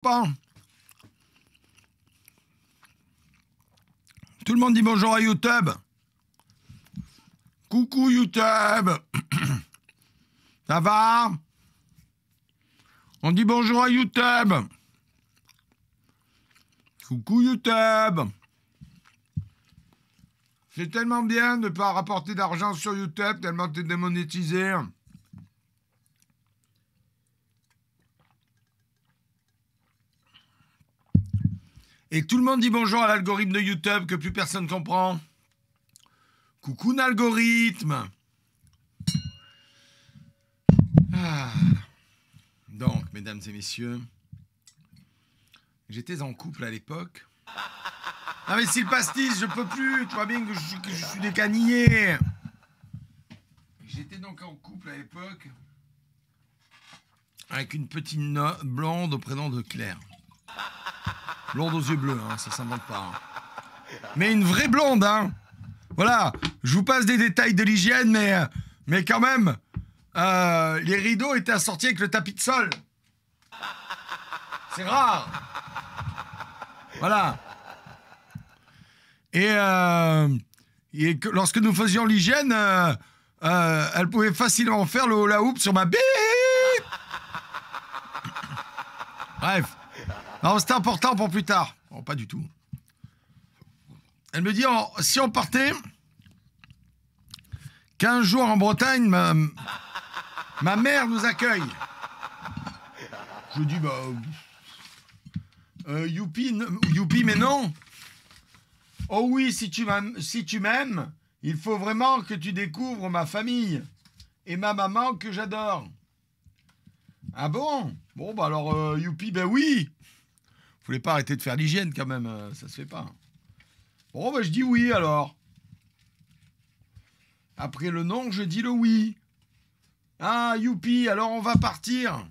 Pas. Tout le monde dit bonjour à YouTube. Coucou YouTube. Ça va? On dit bonjour à YouTube. Coucou YouTube. C'est tellement bien de ne pas rapporter d'argent sur YouTube, tellement t'es démonétisé. Et tout le monde dit bonjour à l'algorithme de YouTube que plus personne comprend. Coucou l'algorithme. Donc, mesdames et messieurs, j'étais en couple à l'époque. Ah mais c'est le pastis, je peux plus, tu vois bien que je suis décanillé. J'étais donc en couple à l'époque avec une petite blonde au prénom de Claire. Blonde aux yeux bleus, hein, ça s'invente pas. Hein. Mais une vraie blonde, hein. Voilà, je vous passe des détails de l'hygiène, mais quand même, les rideaux étaient assortis avec le tapis de sol. C'est rare. Voilà. Et lorsque nous faisions l'hygiène, elle pouvait facilement faire le hula hoop sur ma bite. Bref. Non, c'était important pour plus tard. Bon, pas du tout. Elle me dit, si on partait 15 jours en Bretagne, ma mère nous accueille. Je dis, youpi, mais non. Oh oui, si tu m'aimes, il faut vraiment que tu découvres ma famille et ma maman que j'adore. Ah bon? Bon, bah alors, youpi, ben oui. Vous voulez pas arrêter de faire l'hygiène quand même, ça se fait pas. Bon, bah je dis oui alors. Après le non, je dis le oui. Ah, youpi, alors on va partir.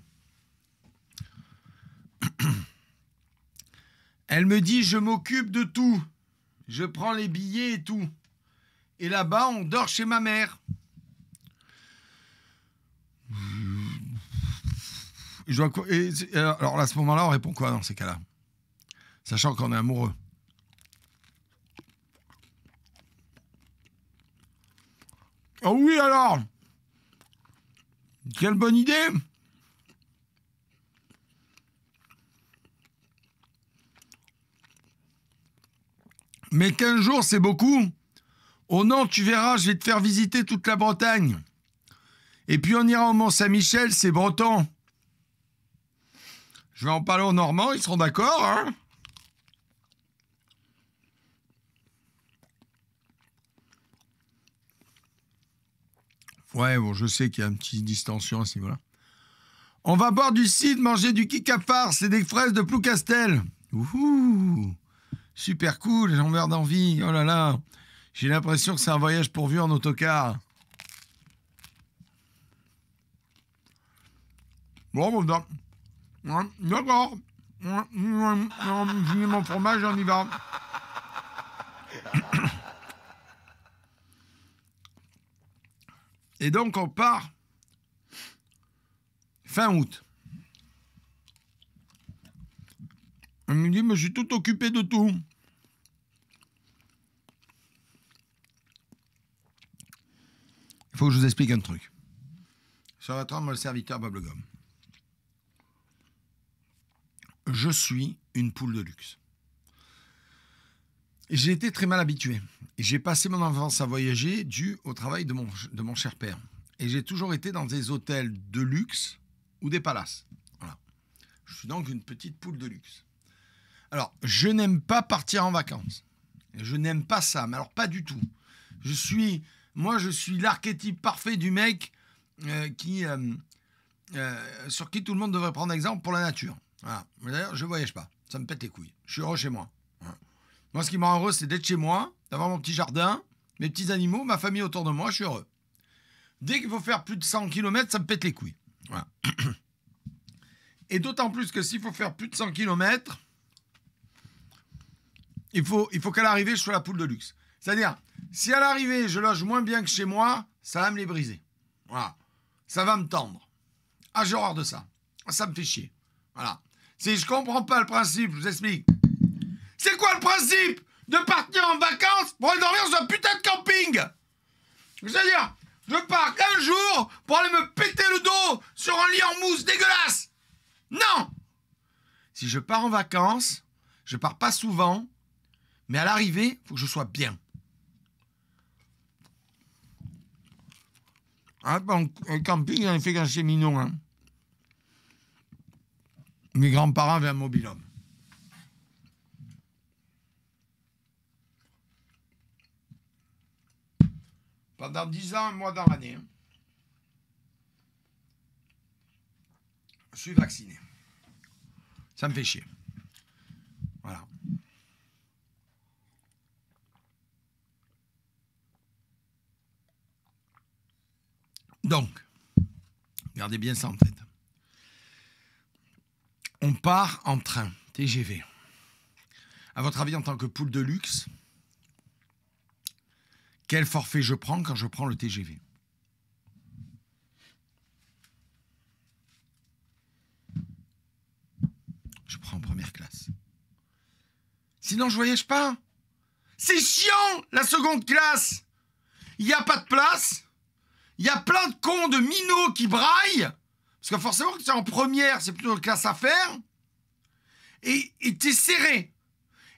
Elle me dit, je m'occupe de tout. Je prends les billets et tout. Et là-bas, on dort chez ma mère. Alors à ce moment-là, on répond quoi dans ces cas-là? Sachant qu'on est amoureux. Oh oui alors! Quelle bonne idée! Mais 15 jours, c'est beaucoup. Oh non, tu verras, je vais te faire visiter toute la Bretagne. Et puis on ira au Mont-Saint-Michel, c'est breton. Je vais en parler aux Normands, ils seront d'accord, hein? Ouais, bon, je sais qu'il y a une petite distension à ce niveau-là. On va boire du cidre, manger du kikafar, c'est des fraises de Ploucastel. Ouhou! Super cool, j'en meurs d'envie. Oh là là, j'ai l'impression que c'est un voyage pourvu en autocar. Bon, d'accord. J'ai mis mon fromage, on y va. Et donc, on part fin août. Elle me dit, mais je suis tout occupé de tout. Il faut que je vous explique un truc. Sur la trame, le serviteur Bubblegum. Je suis une poule de luxe. J'ai été très mal habitué. Et j'ai passé mon enfance à voyager dû au travail de mon cher père. Et j'ai toujours été dans des hôtels de luxe ou des palaces. Voilà. Je suis donc une petite poule de luxe. Alors, je n'aime pas partir en vacances. Je n'aime pas ça, mais alors pas du tout. Moi, je suis l'archétype parfait du mec sur qui tout le monde devrait prendre exemple pour la nature. Voilà. Mais d'ailleurs, je ne voyage pas. Ça me pète les couilles. Je suis heureux chez moi. Voilà. Moi, ce qui me rend heureux, c'est d'être chez moi, d'avoir mon petit jardin, mes petits animaux, ma famille autour de moi. Je suis heureux. Dès qu'il faut faire plus de 100 km, ça me pète les couilles. Voilà. Et d'autant plus que s'il faut faire plus de 100 km, il faut qu'à l'arrivée, je sois la poule de luxe. C'est-à-dire, si à l'arrivée, je loge moins bien que chez moi, ça va me les briser. Voilà. Ça va me tendre. Ah, j'ai horreur de ça. Ça me fait chier. Voilà. Si je comprends pas le principe, je vous explique. C'est quoi le principe de partir en vacances pour aller dormir dans un putain de camping? C'est-à-dire, je pars 15 jours pour aller me péter le dos sur un lit en mousse dégueulasse. Non! Si je pars en vacances, je pars pas souvent, mais à l'arrivée, il faut que je sois bien. Ah, bon, le camping, j'en ai fait quand j'étais mignon. Hein. Mes grands-parents avaient un mobil-home. Pendant 10 ans, un mois dans l'année. Hein. Je suis vacciné. Ça me fait chier. Voilà. Donc, gardez bien ça en tête. On part en train, TGV. À votre avis, en tant que poule de luxe, quel forfait je prends quand je prends le TGV? Je prends en première classe. Sinon, je voyage pas. C'est chiant, la seconde classe. Il n'y a pas de place. Il y a plein de cons, de minots qui braillent. Parce que forcément, quand tu es en première, c'est plutôt une classe à faire. Et t'es serré.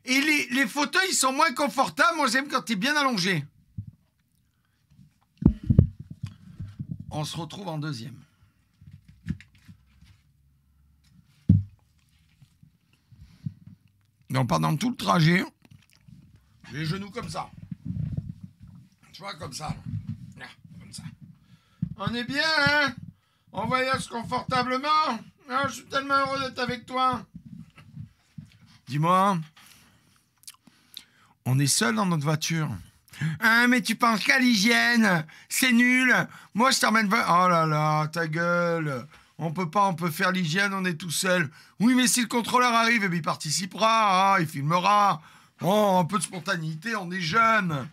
Et les fauteuils sont moins confortables. Moi, j'aime quand t'es bien allongé. On se retrouve en deuxième. Donc, pendant tout le trajet, j'ai les genoux comme ça. Tu vois, comme ça. Là, comme ça. On est bien, hein? On voyage confortablement. Ah, je suis tellement heureux d'être avec toi. Dis-moi, on est seul dans notre voiture. Ah, mais tu penses qu'à l'hygiène, c'est nul. Moi, je t'emmène... Oh là là, ta gueule. On peut faire l'hygiène, on est tout seul. Oui, mais si le contrôleur arrive, eh bien, il participera, il filmera. Oh, un peu de spontanéité, on est jeunes.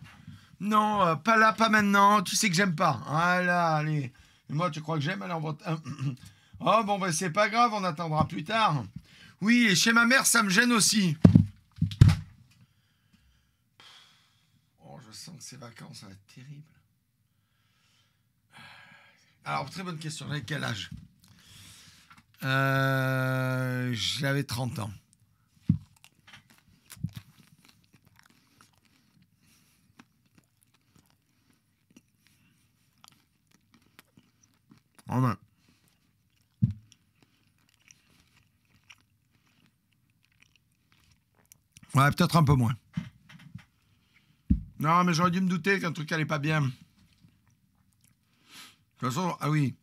Non, pas là, pas maintenant. Tu sais que j'aime pas. Ah là, allez. Et moi, tu crois que j'aime? Allez, on va... Oh, bon, ben, c'est pas grave, on attendra plus tard. Oui, et chez ma mère, ça me gêne aussi. Oh, je sens que ces vacances, ça va être terrible. Alors, très bonne question. J'avais quel âge? J'avais 30 ans. Oh ben. Ouais, peut-être un peu moins. Non, mais j'aurais dû me douter qu'un truc allait pas bien. De toute façon, ah oui,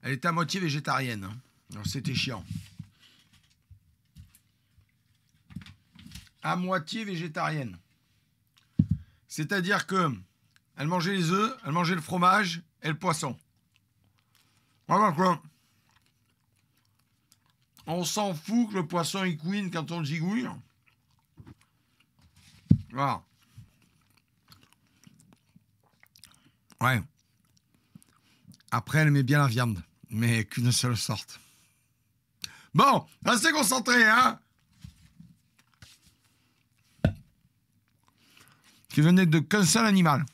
elle était à moitié végétarienne. Hein. Alors c'était chiant. À moitié végétarienne. C'est-à-dire que elle mangeait les œufs, elle mangeait le fromage et le poisson. Voilà quoi. On s'en fout que le poisson il couine quand on le gigouille. Voilà. Ouais. Après, elle aimait bien la viande, mais qu'une seule sorte. Bon, restez concentrés, hein. Qui venait de qu'un seul animal.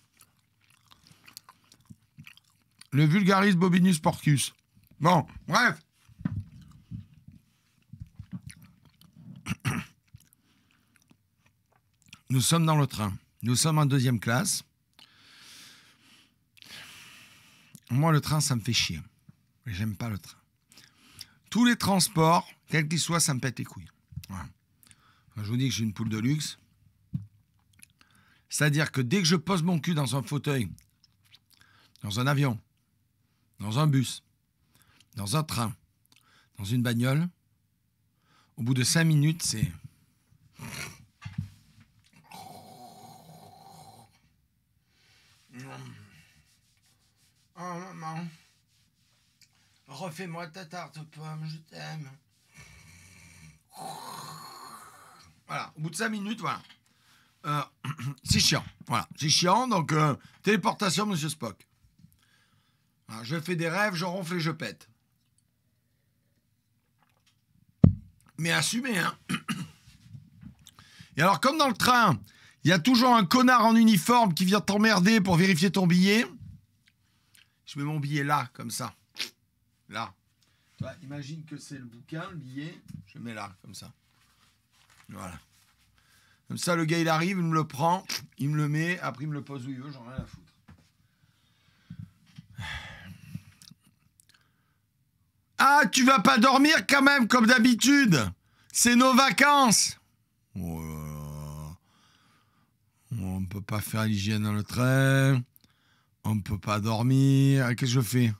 Le Vulgaris bobinus porcus. Bon, bref. Nous sommes dans le train. Nous sommes en deuxième classe. Moi, le train, ça me fait chier. J'aime pas le train. Tous les transports, quels qu'ils soient, ça me pète les couilles. Voilà. Je vous dis que j'ai une poule de luxe. C'est-à-dire que dès que je pose mon cul dans un fauteuil, dans un avion, dans un bus, dans un train, dans une bagnole, au bout de 5 minutes, c'est... Oh maman, refais-moi ta tarte aux pommes, je t'aime. Voilà, au bout de 5 minutes, voilà. C'est chiant, voilà, c'est chiant, donc téléportation, monsieur Spock. Alors, je fais des rêves, je ronfle et je pète. Mais assumé, hein. Et alors, comme dans le train, il y a toujours un connard en uniforme qui vient t'emmerder pour vérifier ton billet, je mets mon billet là, comme ça. Là. Toi, imagine que c'est le bouquin, le billet, je mets là, comme ça. Voilà. Comme ça, le gars, il arrive, il me le prend, il me le met, après il me le pose où il veut, j'en ai rien à foutre. Ah, tu vas pas dormir quand même, comme d'habitude. C'est nos vacances. Oh là là. On ne peut pas faire l'hygiène dans le train. On ne peut pas dormir. Qu'est-ce que je fais?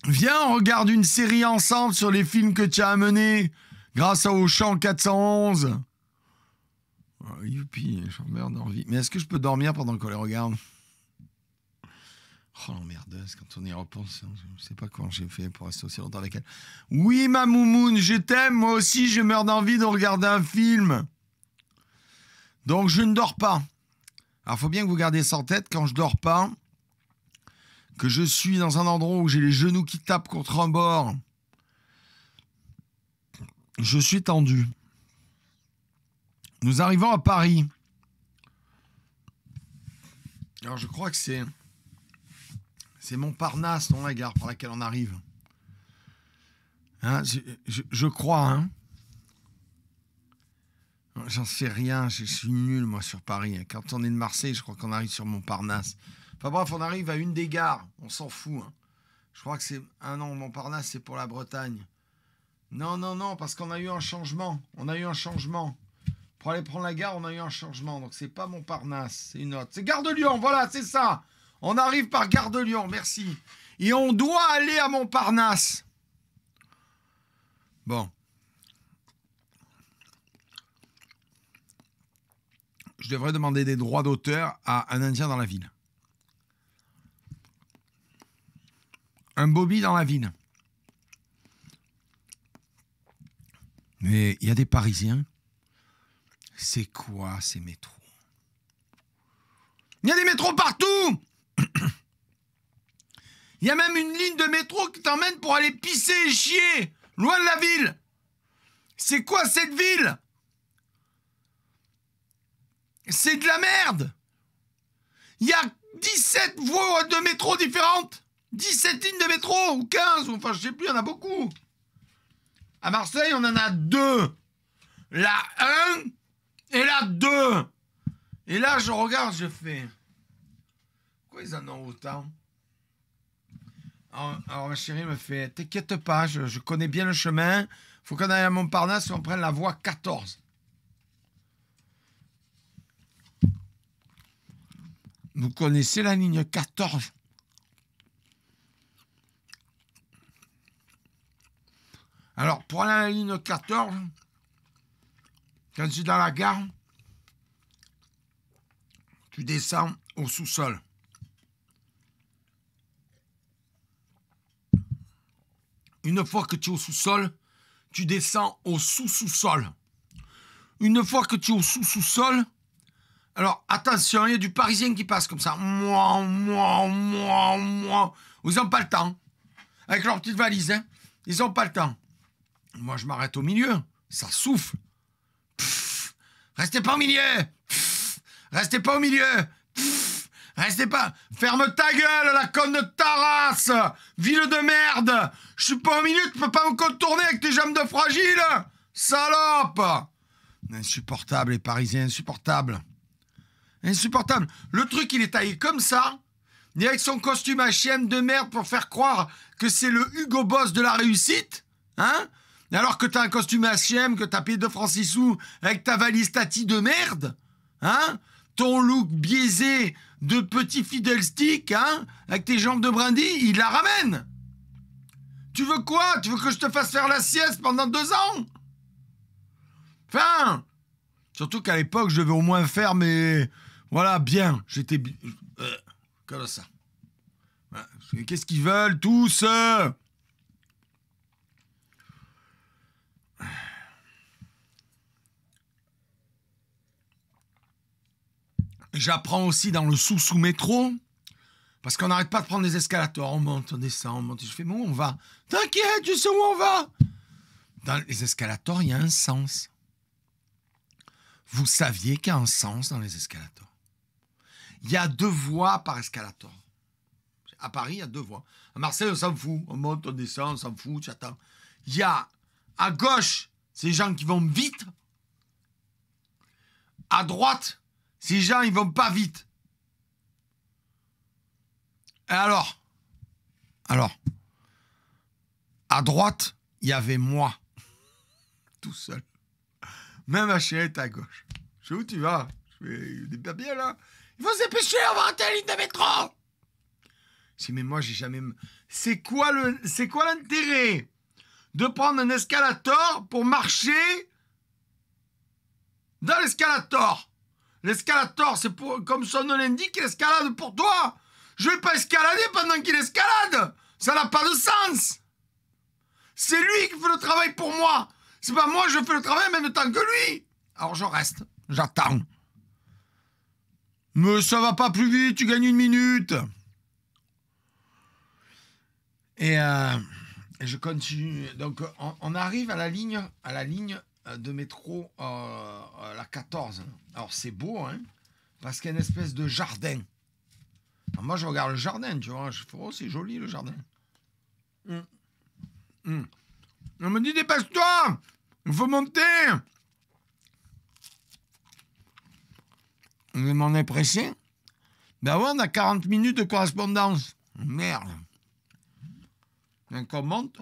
Viens, on regarde une série ensemble sur les films que tu as amenés grâce à Auchan 411. Oh, youpi, j'en meurs d'envie. Mais est-ce que je peux dormir pendant qu'on les regarde? Oh l'emmerdeuse, quand on y repense, je ne sais pas comment j'ai fait pour rester aussi longtemps avec elle. Oui, ma moumoune, je t'aime, moi aussi je meurs d'envie de regarder un film. Donc je ne dors pas. Alors il faut bien que vous gardiez ça en tête, quand je dors pas, que je suis dans un endroit où j'ai les genoux qui tapent contre un bord, je suis tendu. Nous arrivons à Paris. Alors je crois que c'est Montparnasse, non, la gare par laquelle on arrive. Hein, je crois, hein. J'en sais rien, je suis nul, moi, sur Paris. Quand on est de Marseille, je crois qu'on arrive sur Montparnasse. Enfin bref, on arrive à une des gares, on s'en fout. Hein. Je crois que c'est... Ah non, Montparnasse, c'est pour la Bretagne. Non, parce qu'on a eu un changement. Pour aller prendre la gare, on a eu un changement. Donc c'est pas Montparnasse, c'est une autre. C'est Gare de Lyon, voilà, c'est ça. On arrive par Gare de Lyon, merci. Et on doit aller à Montparnasse. Bon. Je devrais demander des droits d'auteur à un Indien dans la ville. Un Bobby dans la ville. Mais il y a des Parisiens. C'est quoi ces métros? Il y a des métros partout. Il y a même une ligne de métro qui t'emmène pour aller pisser et chier, loin de la ville. C'est quoi cette ville? C'est de la merde. Il y a 17 voies de métro différentes. 17 lignes de métro, ou 15, enfin je sais plus, il y en a beaucoup. À Marseille, on en a 2. La 1 et la 2. Et là, je regarde, je fais... Pourquoi ils en ont autant? Alors ma chérie me fait, t'inquiète pas, je connais bien le chemin. Faut qu'on aille à Montparnasse et on prenne la voie 14. Vous connaissez la ligne 14? Alors, pour aller à la ligne 14, quand tu es dans la gare, tu descends au sous-sol. Une fois que tu es au sous-sol, tu descends au sous-sous-sol. Une fois que tu es au sous-sous-sol, alors attention, il y a du Parisien qui passe comme ça. Moi. Ils n'ont pas le temps. Avec leur petite valise, hein. Ils n'ont pas le temps. Moi, je m'arrête au milieu. Ça souffle. Pff, restez pas au milieu. Pff, restez pas au milieu. Pff, restez pas. Ferme ta gueule, la conne de ta race. Ville de merde. Je suis pas au milieu, tu peux pas me contourner avec tes jambes de fragile. Salope. Insupportable, les Parisiens, insupportable. Insupportable. Le truc, il est taillé comme ça. Et avec son costume H&M de merde pour faire croire que c'est le Hugo Boss de la réussite. Hein? Alors que t'as un costume H&M, que t'as payé 2 francs 6 sous avec ta valise Tati de merde, hein? Ton look biaisé de petit fiddlestick, hein? Avec tes jambes de brindille, il la ramène. Tu veux quoi? Tu veux que je te fasse faire la sieste pendant 2 ans? Enfin, surtout qu'à l'époque, je devais au moins faire mes... Voilà, bien. J'étais... comme ça. Voilà. Qu'est-ce qu'ils veulent, tous? J'apprends aussi dans le sous-métro, parce qu'on n'arrête pas de prendre des escalators. On monte, on descend, on monte. Et je fais, bon, on va. T'inquiète, je sais où on va. Dans les escalators, il y a un sens. Vous saviez qu'il y a un sens dans les escalators. Il y a 2 voies par escalator. À Paris, il y a 2 voies. À Marseille, on s'en fout. On monte, on descend, on s'en fout, tu attends. Il y a à gauche, c'est les gens qui vont vite. À droite, c'est les gens, ils vont pas vite. Et alors, à droite, il y avait moi, tout seul. Même ma chérie est à gauche. Je sais où tu vas. Je fais, il est pas bien là. Il faut se dépêcher, on va rater la ligne de métro. Je dis, mais moi, j'ai jamais... C'est quoi l'intérêt de prendre un escalator pour marcher dans l'escalator? L'escalator, c'est pour, comme son nom l'indique, il escalade pour toi. Je vais pas escalader pendant qu'il escalade. Ça n'a pas de sens. C'est lui qui fait le travail pour moi. C'est pas moi, je fais le travail en même temps que lui. Alors je reste, j'attends. Mais ça va pas plus vite, tu gagnes 1 minute. Et je continue. Donc on arrive à la ligne de métro, la 14. Alors c'est beau, hein, parce qu'il y a une espèce de jardin. Alors, moi je regarde le jardin, tu vois. Je fais, oh, c'est joli le jardin. On me dit, dépêche-toi, il faut monter. Je m'en ai pressé. Ben ouais, on a 40 minutes de correspondance. Merde. Donc on monte.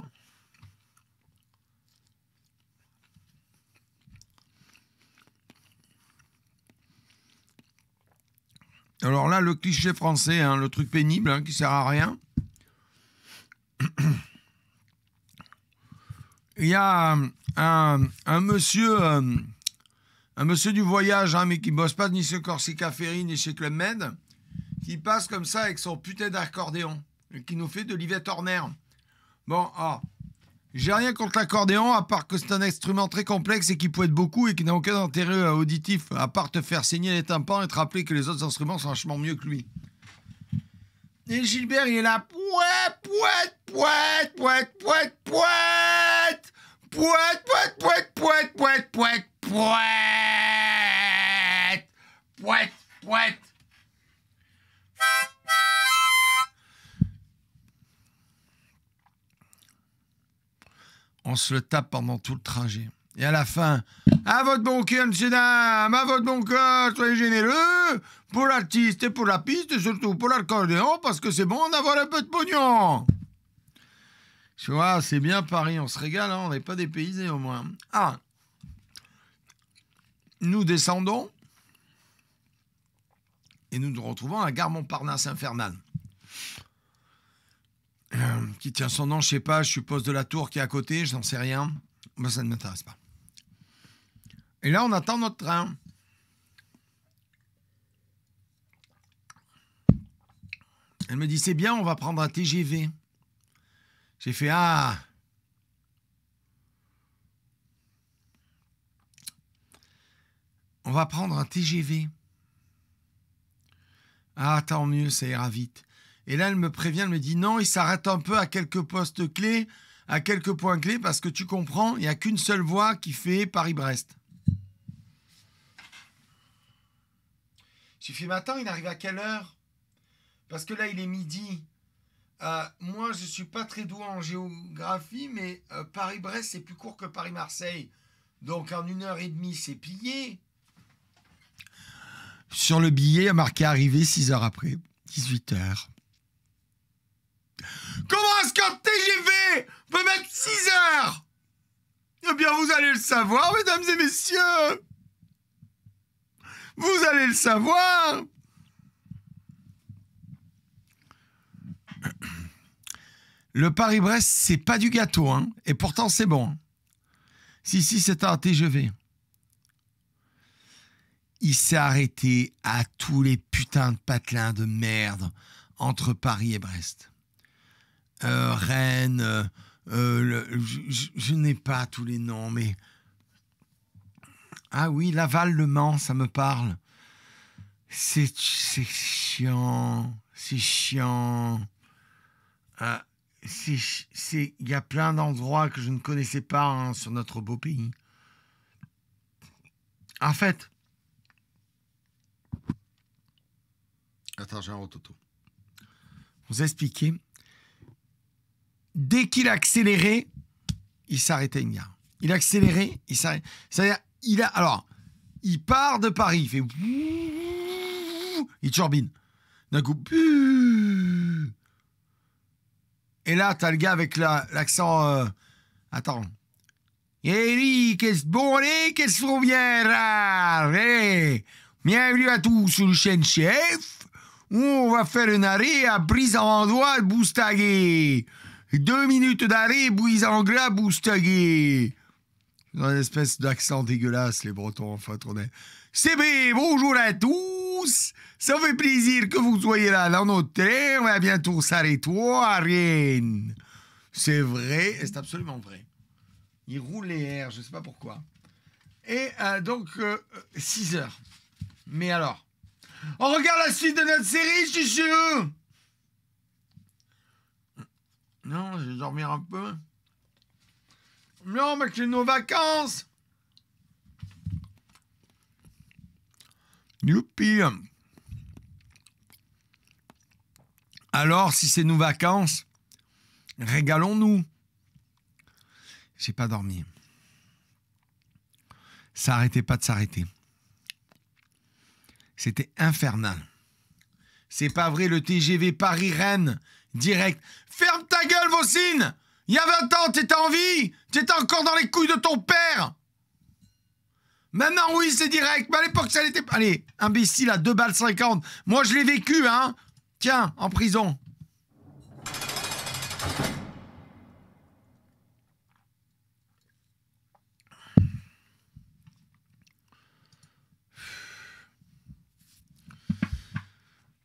Alors là, le cliché français, hein, le truc pénible, hein, qui sert à rien. Il y a un monsieur du voyage, hein, mais qui bosse pas ni chez Corsica Ferry ni chez Club Med, qui passe comme ça avec son putain d'accordéon, et qui nous fait de l'Yvette Horner. Bon, j'ai rien contre l'accordéon, à part que c'est un instrument très complexe et qui peut être beaucoup et qui n'a aucun intérêt auditif, à part te faire saigner les tympans et te rappeler que les autres instruments sont vachement mieux que lui. Et Gilbert, il est là, pouette, pouette, pouette, pouette, pouette, pouette, pouette, pouette, pouette, pouette, pouette, pouette, pouette, pouette, pouette. On se le tape pendant tout le trajet. Et à la fin, à votre bon cœur, monsieur dame, à votre bon cœur, soyez généreux, pour l'artiste et pour la piste, et surtout pour l'accordéon, parce que c'est bon d'avoir un peu de pognon. Tu vois, c'est bien Paris, on se régale, hein, on n'est pas dépaysés au moins. Nous descendons, et nous nous retrouvons à la gare Montparnasse infernale. Qui tient son nom, je sais pas, je suppose de la tour qui est à côté, je n'en sais rien. Moi, ça ne m'intéresse pas. Et là, on attend notre train. Elle me dit, c'est bien, on va prendre un TGV. J'ai fait, on va prendre un TGV. Tant mieux, ça ira vite. Et là, elle me prévient, elle me dit, non, il s'arrête un peu à quelques postes clés, à quelques points clés, parce que tu comprends, il n'y a qu'une seule voie qui fait Paris-Brest. J'ai fait, mais attends, il arrive à quelle heure? Parce que là, il est midi. Moi, je ne suis pas très doué en géographie, mais Paris-Brest, c'est plus court que Paris-Marseille. Donc, en 1h30, c'est pillé. Sur le billet, il y a marqué arrivé 6 heures après, 18h. Comment est-ce qu'un TGV peut mettre 6 heures? Eh bien, vous allez le savoir, mesdames et messieurs. Vous allez le savoir. Le Paris-Brest, c'est pas du gâteau, hein. Et pourtant, c'est bon. Si, c'est un TGV. Il s'est arrêté à tous les putains de patelins de merde entre Paris et Brest. Rennes, je n'ai pas tous les noms, mais... Ah oui, Laval, Le Mans, ça me parle. C'est chiant, c'est chiant. il y a plein d'endroits que je ne connaissais pas hein, sur notre beau pays. En fait, attends, j'ai un rototo. Vous expliquer. Dès qu'il a accéléré, il s'arrêtait une gare. Il a accéléré, il s'arrête. C'est-à-dire, il part de Paris, il fait, il turbine. D'un coup, et là, t'as le gars avec l'accent. Attends. Et qu'est-ce bon, allez, qu'est-ce qu'on vient là? Bienvenue à tous sur le chaîne chef. On va faire un arrêt à Brise-en-Vandois, Boustaguet. 2 minutes d'arrêt, Brise-en-Gras, Boustaguet. Dans une espèce d'accent dégueulasse, les Bretons, enfin, on est. C'est bien, bonjour à tous. Ça fait plaisir que vous soyez là dans notre train. On va bientôt s'arrêter à Rennes. C'est vrai, et c'est absolument vrai. Il roule les airs, je ne sais pas pourquoi. Et donc, 6 heures. Mais alors, on regarde la suite de notre série, chuchu. Non, je vais dormir un peu. Non, mais c'est nos vacances. Youpi. Alors, si c'est nos vacances, régalons-nous. J'ai pas dormi. Ça arrêtait pas de s'arrêter. C'était infernal. C'est pas vrai, le TGV Paris-Rennes, direct. Ferme ta gueule, Vaucine! Il y a 20 ans, t'étais en vie! T'étais encore dans les couilles de ton père! Maintenant, oui, c'est direct. Mais à l'époque, ça l'était pas. Allez, imbécile à 2,50 balles. Moi, je l'ai vécu, hein. Tiens, en prison.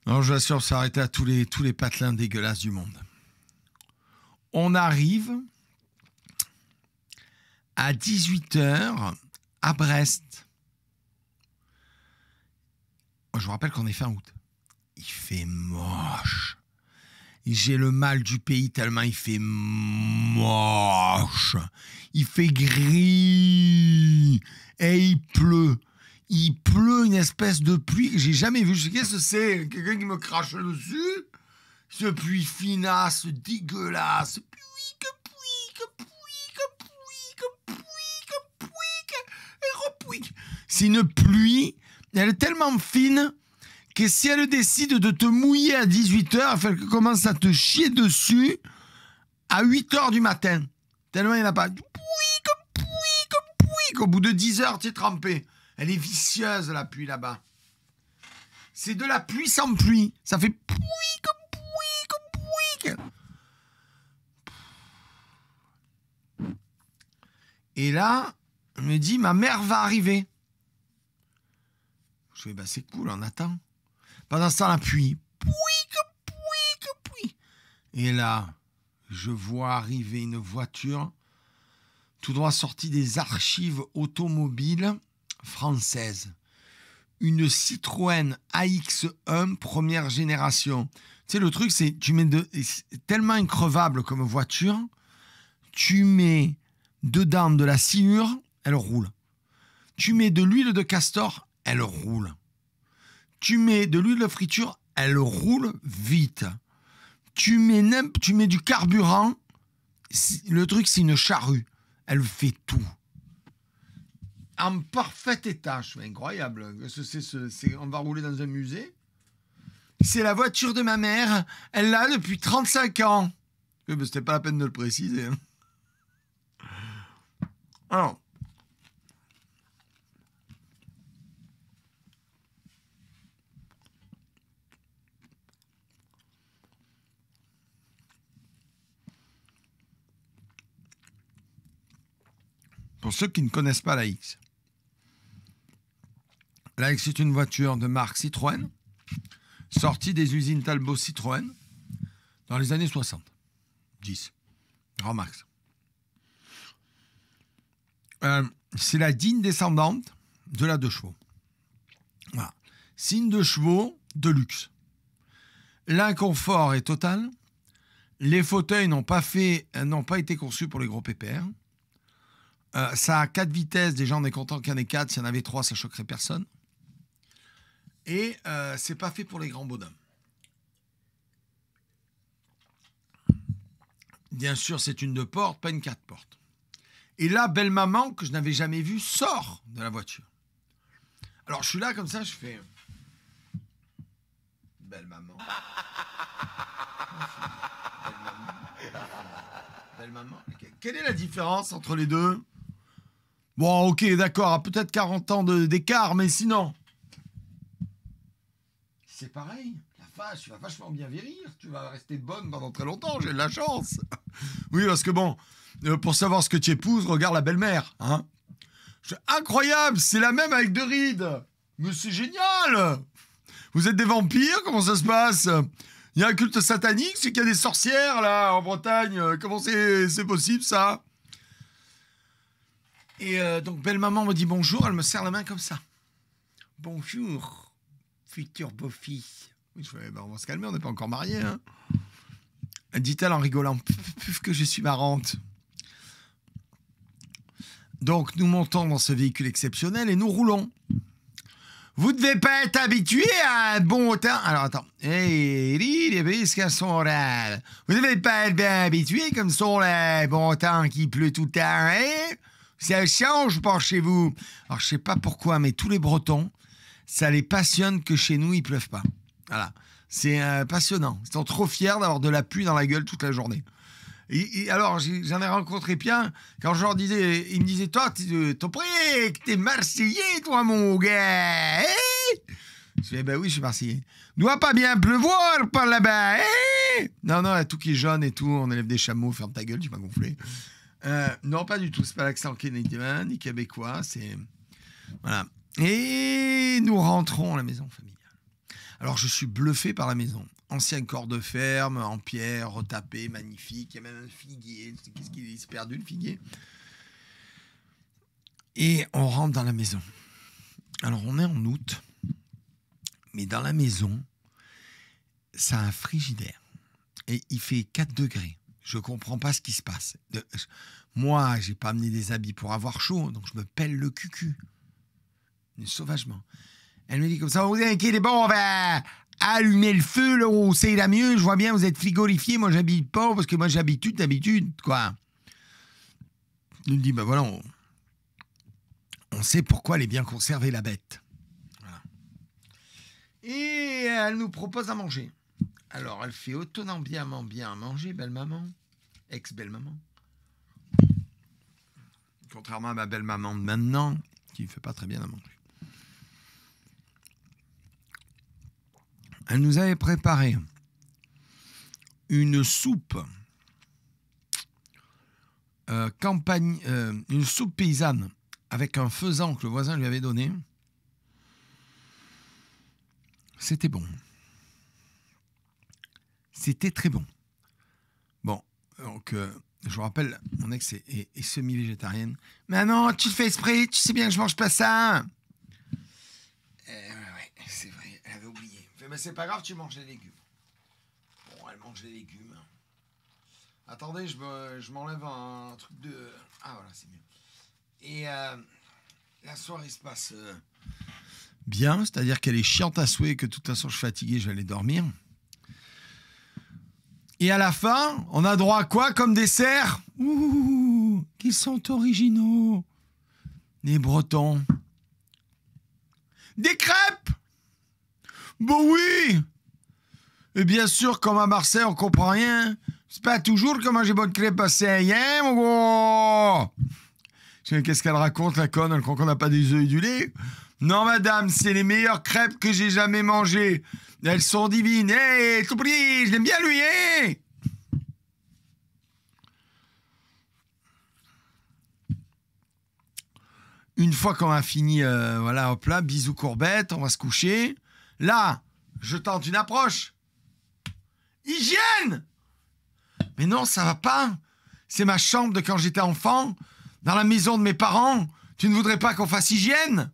Non, je vous assure, ça arrêtait à tous les patelins dégueulasses du monde. On arrive à 18h à Brest. Je vous rappelle qu'on est fin août. Il fait moche. J'ai le mal du pays tellement il fait moche. Il fait gris. Et il pleut. Il pleut une espèce de pluie que j'ai jamais vue. Je sais qu'est-ce que c'est. Quelqu'un qui me crache dessus. Ce pluie finasse, dégueulasse. C'est une pluie, elle est tellement fine que si elle décide de te mouiller à 18h, elle commence à te chier dessus à 8h du matin. Tellement il n'y en a pas. Au bout de 10 heures, tu es trempé. Elle est vicieuse, la pluie là-bas. C'est de la pluie sans pluie. Ça fait Et là, je me dis, ma mère va arriver. Je fais, bah c'est cool, on attend. Pendant ce temps, la pluie. Et là, je vois arriver une voiture tout droit sortie des archives automobiles françaises. Une Citroën AX1 première génération. Tu sais, le truc, c'est tellement increvable comme voiture, tu mets dedans de la sciure, elle roule. Tu mets de l'huile de castor, elle roule. Tu mets de l'huile de friture, elle roule vite. Tu mets du carburant, le truc c'est une charrue. Elle fait tout. En parfait état, c'est incroyable. On va rouler dans un musée. C'est la voiture de ma mère, elle l'a depuis 35 ans. C'était pas la peine de le préciser. Alors, pour ceux qui ne connaissent pas la X, la X est une voiture de marque Citroën, sortie des usines Talbot Citroën dans les années 60. 10. Grand max. C'est la digne descendante de la 2 chevaux. Voilà. C'est une 2 chevaux de luxe. L'inconfort est total. Les fauteuils n'ont pas été conçus pour les gros pépères. Ça a 4 vitesses. Déjà, on est content qu'il y en ait 4. S'il y en avait 3, ça choquerait personne. Et c'est pas fait pour les grands bonhommes. Bien sûr, c'est une 2 portes, pas une 4 portes. Et là, belle maman, que je n'avais jamais vue, sort de la voiture. Alors, je suis là comme ça, je fais... Belle maman. Belle maman. Quelle est la différence entre les deux? Bon, ok, d'accord, peut-être 40 ans d'écart, mais sinon... C'est pareil. La vache, tu vas vachement bien vieillir. Tu vas rester bonne pendant très longtemps, j'ai de la chance. Oui, parce que bon, pour savoir ce que tu épouses, regarde la belle-mère. Hein. Incroyable, c'est la même avec 2 rides. Mais c'est génial. Vous êtes des vampires? Comment ça se passe? Il y a un culte satanique, c'est qu'il y a des sorcières, là, en Bretagne. Comment c'est possible, ça? Et donc, belle-maman me dit bonjour, elle me serre la main comme ça. Bonjour, futur beau-fils. Oui, je fais, on va se calmer, on n'est pas encore mariés. Hein. Dit-elle en rigolant. Puf, que je suis marrante. Donc, nous montons dans ce véhicule exceptionnel et nous roulons. Vous devez pas être habitué à un bon temps. Alors, attends. Hey, les bisques sont là. Vous devez pas être bien habitué comme sont les bon temps qui pleut tout le temps. Hein? Ça change pas chez vous. Alors, je sais pas pourquoi, mais tous les Bretons, ça les passionne que chez nous, il pleuve pas. Voilà. C'est passionnant. Ils sont trop fiers d'avoir de la pluie dans la gueule toute la journée. Et alors, j'en ai rencontré plein. Quand je leur disais, ils me disaient, toi, t'es Marseillais, toi, mon gars. Je disais, ben oui, je suis Marseillais. Doit pas bien pleuvoir par là-bas. Non, non, tout qui est jaune et tout, on élève des chameaux, ferme ta gueule, tu m'as gonflé. Non, pas du tout. C'est pas l'accent canadien ni québécois. C'est. Voilà. Et nous rentrons à la maison familiale. Alors, je suis bluffé par la maison. Ancien corps de ferme, en pierre, retapé, magnifique. Il y a même un figuier. Qu'est-ce qu'il s'est perdu, le figuier? Et on rentre dans la maison. Alors, on est en août. Mais dans la maison, ça a un frigidaire. Et il fait 4 degrés. Je comprends pas ce qui se passe. Moi, j'ai pas amené des habits pour avoir chaud, donc je me pèle le cucu. Sauvagement. Elle me dit comme ça, vous inquiétez pas, on va allumer le feu, là, où c'est la mieux. Je vois bien, vous êtes frigorifié. Moi, j'habite pas, parce que moi, j'habite d'habitude, quoi. Elle me dit, ben voilà, on sait pourquoi elle est bien conservée, la bête. Voilà. Et elle nous propose à manger. Alors, elle fait autonomiquement bien à manger, belle-maman. Ex-belle-maman. Contrairement à ma belle-maman de maintenant, qui ne fait pas très bien à manger. Elle nous avait préparé une soupe une soupe paysanne avec un faisan que le voisin lui avait donné. C'était bon. C'était très bon. Bon, donc je vous rappelle, mon ex est semi-végétarienne. Mais non, tu le fais exprès, tu sais bien que je mange pas ça. Ouais, c'est vrai, elle avait oublié. Mais c'est pas grave, tu manges les légumes. Bon, elle mange les légumes. Attendez, je m'enlève un truc de... Ah, voilà, c'est mieux. Et la soirée se passe bien, c'est-à-dire qu'elle est chiante à souhait, que de toute façon je suis fatigué, je vais aller dormir. Et à la fin, on a droit à quoi comme dessert? Ouh, qu'ils sont originaux, les Bretons. Des crêpes! Bon oui! Et bien sûr, comme à Marseille, on comprend rien. C'est pas toujours que manger bonne crêpe à Marseille, hein, mon gros? Qu'est-ce qu'elle raconte, la conne? Elle croit qu'on n'a pas des œufs et du lait? Non, madame, c'est les meilleures crêpes que j'ai jamais mangées. Elles sont divines. Hé, tout pris, je l'aime bien, lui, hein? Une fois qu'on a fini, voilà, hop là, bisous courbettes, on va se coucher. Là, je tente une approche. Hygiène! Mais non, ça va pas. C'est ma chambre de quand j'étais enfant, dans la maison de mes parents. Tu ne voudrais pas qu'on fasse hygiène?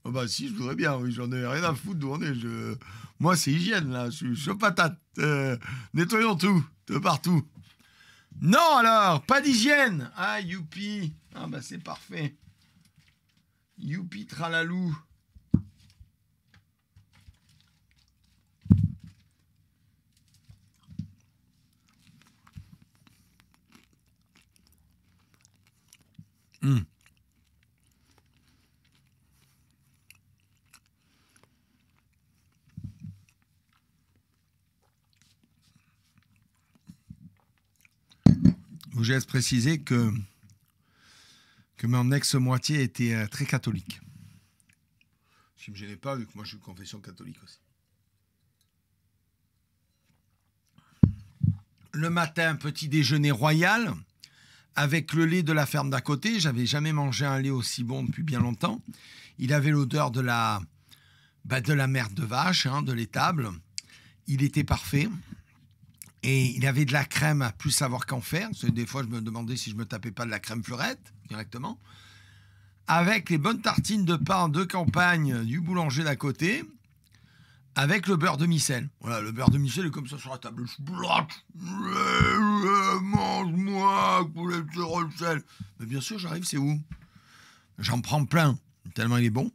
Oh bah si, je voudrais bien, oui, j'en ai rien à foutre d'où on est. Moi, c'est hygiène, là, je suis chaud patate. Nettoyons tout, de partout. Non, alors, pas d'hygiène. Ah, youpi. Ah bah c'est parfait. Youpi tralalou. Je laisse préciser que mon ex-moitié était très catholique. Ce qui ne me gênait pas, vu que moi je suis de confession catholique aussi. Le matin, petit déjeuner royal, avec le lait de la ferme d'à côté. J'avais jamais mangé un lait aussi bon depuis bien longtemps. Il avait l'odeur de la merde de vache, hein, de l'étable. Il était parfait. Et il avait de la crème à plus savoir qu'en faire. Parce que des fois, je me demandais si je me tapais pas de la crème fleurette, directement. Avec les bonnes tartines de pain de campagne du boulanger d'à côté. Avec le beurre de micelle. Voilà, le beurre de micelle est comme ça sur la table. Mange-moi, poulet de sel. Mais bien sûr, j'arrive, c'est où? J'en prends plein, tellement il est bon.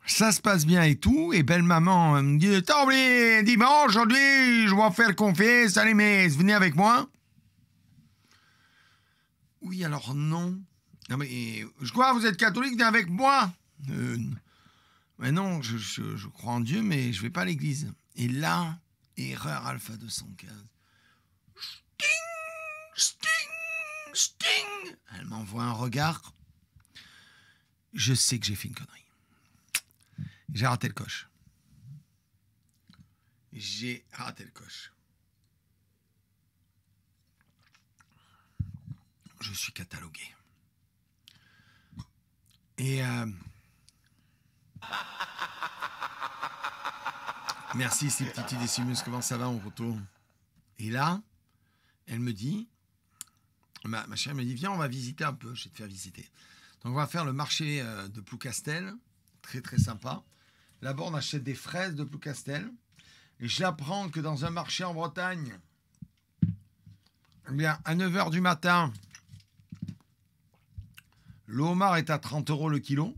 Ça se passe bien et tout. Et belle maman me dit, t'as oublié, dimanche, aujourd'hui, je vais faire confiance. Allez, mais venez avec moi. Oui, alors non. Non, mais je crois, vous êtes catholique, venez avec moi. Mais non, je crois en Dieu, mais je vais pas à l'église. Et là, erreur alpha 215. Sting. Elle m'envoie un regard. Je sais que j'ai fait une connerie. J'ai raté le coche. Je suis catalogué. Et merci, ces petites décimus, comment ça va en retour? Et là, elle me dit, ma chère me dit, viens, on va visiter un peu, je vais te faire visiter. Donc on va faire le marché de Ploucastel, très très sympa. Là-bas, on achète des fraises de Ploucastel. Et j'apprends que dans un marché en Bretagne, eh bien, à 9h du matin, le homard est à 30 € le kilo.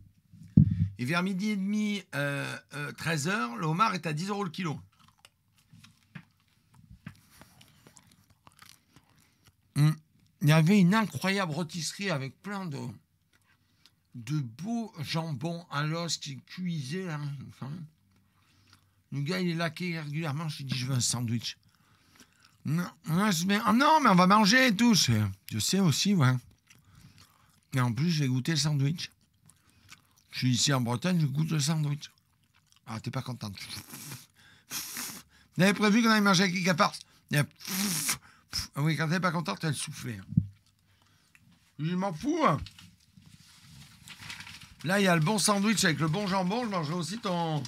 Et vers midi et demi, 13h, le homard est à 10 € le kilo. Il y avait une incroyable rôtisserie avec plein de beaux jambons à l'os qui cuisaient là. Enfin, le gars, il est laqué régulièrement. Je lui dis, je veux un sandwich. Non, mais on va manger et tout. Je sais aussi, ouais. Et en plus, j'ai goûté le sandwich. Je suis ici en Bretagne, je goûte le sandwich. Ah, t'es pas contente. Vous avez prévu qu'on aille manger avec Kika Farce? Oui, quand t'es pas contente, elle soufflait. Je m'en fous. Hein. Là, il y a le bon sandwich avec le bon jambon. Je mangerai aussi ton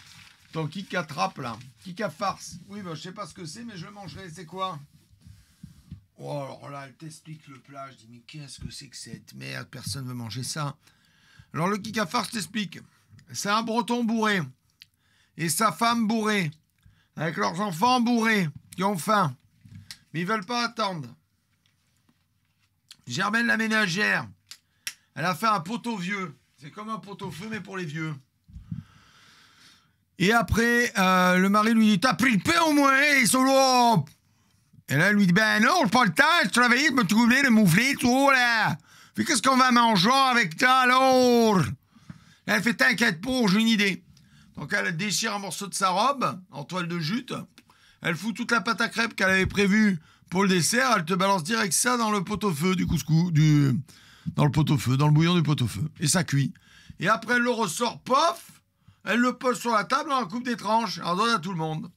Kika Trap, là. Kika Farce. Oui, bah, je sais pas ce que c'est, mais je le mangerai. C'est quoi? Oh, alors là, elle t'explique le plat. Je dis, mais qu'est-ce que c'est que cette merde? Personne ne veut manger ça. Alors, le Kika Farce t'explique. C'est un breton bourré. Et sa femme bourrée. Avec leurs enfants bourrés. Qui ont faim. Mais ils veulent pas attendre. Germaine la ménagère. Elle a fait un poteau vieux. C'est comme un pot-au-feu, mais pour les vieux. Et après, le mari lui dit, t'as pris le pain au moins, ils sont là. Et là, elle lui dit, ben non, j'ai pas le temps, je travaillais, je me trouvais de moufler, tout là. Puis qu'est-ce qu'on va manger avec toi, alors? Elle fait, t'inquiète pas, j'ai une idée. Donc elle déchire un morceau de sa robe, en toile de jute. Elle fout toute la pâte à crêpes qu'elle avait prévue pour le dessert. Elle te balance direct ça dans le pot-au-feu du couscous, dans le pot-au-feu, dans le bouillon du pot-au-feu. Et ça cuit. Et après, elle le ressort, pof, elle le pose sur la table, on coupe des tranches, on donne à tout le monde.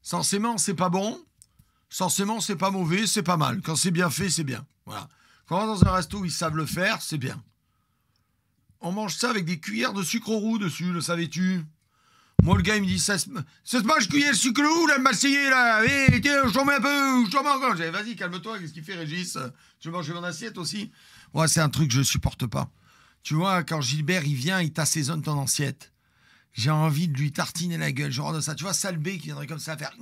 Censément, c'est pas bon. Censément, c'est pas mauvais, c'est pas mal. Quand c'est bien fait, c'est bien. Voilà. Quand on va dans un resto où ils savent le faire, c'est bien. On mange ça avec des cuillères de sucre roux dessus, le savais-tu? Moi, le gars, il me dit, ça se mange cuillère le sucre où, là, le Marseillais, là? Eh, tiens, je t'en mets un peu, je t'en mets encore. J'ai dit, vas-y, calme-toi, qu'est-ce qu'il fait, Régis? Tu veux manger mon assiette aussi? Ouais, c'est un truc que je supporte pas. Tu vois, quand Gilbert, il vient, il t'assaisonne ton assiette. J'ai envie de lui tartiner la gueule, genre de ça. Tu vois, Salbé qui viendrait comme ça à faire...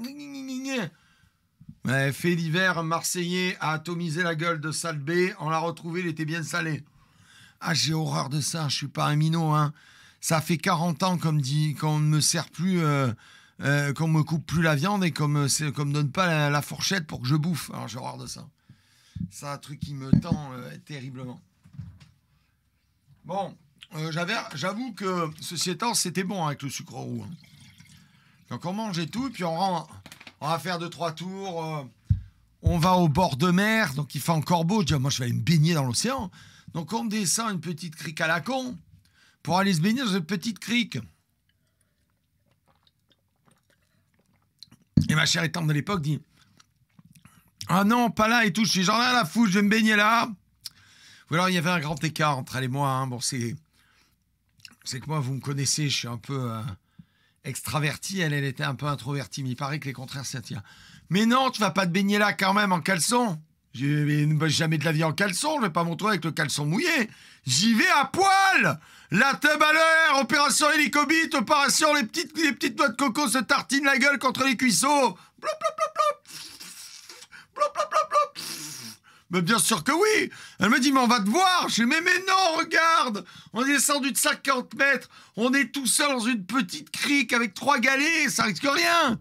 Ouais, fait d'hiver, Marseillais a atomisé la gueule de Salbé. On l'a retrouvé, il était bien salé. Ah, j'ai horreur de ça, je suis pas un minot, hein. Ça fait 40 ans qu'on ne me sert plus, qu'on me coupe plus la viande et qu'on me donne pas la fourchette pour que je bouffe. Alors j'ai horreur de ça. C'est un truc qui me tend terriblement. Bon, j'avoue que ceci étant, c'était bon avec le sucre roux. Hein. Donc on mange et tout, et puis on va faire 2-3 tours. On va au bord de mer, donc il fait encore beau. Je dis, moi je vais aller me baigner dans l'océan. Donc on descend une petite crique à la con pour aller se baigner dans une petite crique. Et ma chère tante de l'époque dit, ah non, pas là et tout. Je suis genre là, la fouche, je vais me baigner là. Ou alors il y avait un grand écart entre elle et moi. Hein. Bon, c'est que moi, vous me connaissez, je suis un peu extraverti. Elle était un peu introvertie. Mais il paraît que les contraires s'attirent. Mais non, tu vas pas te baigner là quand même en caleçon. Je vais jamais de la vie en caleçon. Je vais pas monter avec le caleçon mouillé. J'y vais à poil. La tub à l'air, opération hélicobite, opération les petites noix de coco se tartinent la gueule contre les cuisseaux. Blop, blop, blop, blop. Blop, blop, blop, blop. Mais bien sûr que oui. Elle me dit, mais on va te voir. Je dis, mais non, regarde. On est descendu de 50 mètres. On est tout seul dans une petite crique avec 3 galets. Ça risque rien.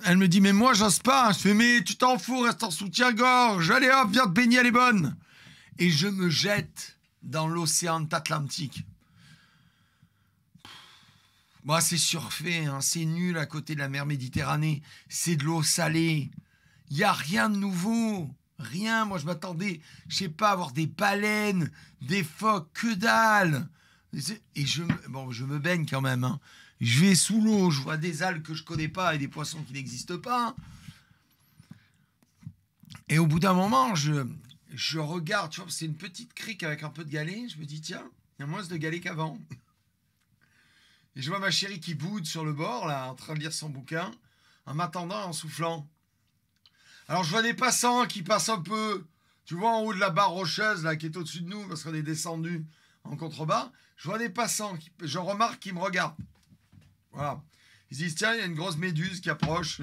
Elle me dit, mais moi, j'ose pas. Je fais, mais tu t'en fous, reste en soutien-gorge. Allez hop, viens te baigner, elle est bonne. Et je me jette dans l'océan Atlantique. Moi, c'est surfait, hein. C'est nul à côté de la mer Méditerranée. C'est de l'eau salée. Il n'y a rien de nouveau. Rien. Moi, je m'attendais, je sais pas, à avoir des baleines, des phoques, que dalle. Et je me baigne quand même. Hein. Je vais sous l'eau, je vois des algues que je connais pas et des poissons qui n'existent pas. Et au bout d'un moment, je regarde, tu vois, c'est une petite crique avec un peu de galets. Je me dis, tiens, il y a moins de galets qu'avant. Et je vois ma chérie qui boude sur le bord, là, en train de lire son bouquin, en m'attendant, en soufflant. Alors, je vois des passants qui passent un peu, tu vois, en haut de la barre rocheuse, là, qui est au-dessus de nous, parce qu'on est descendu en contrebas. Je vois des passants, je remarque qu'ils me regardent. Voilà. Ils disent, tiens, il y a une grosse méduse qui approche.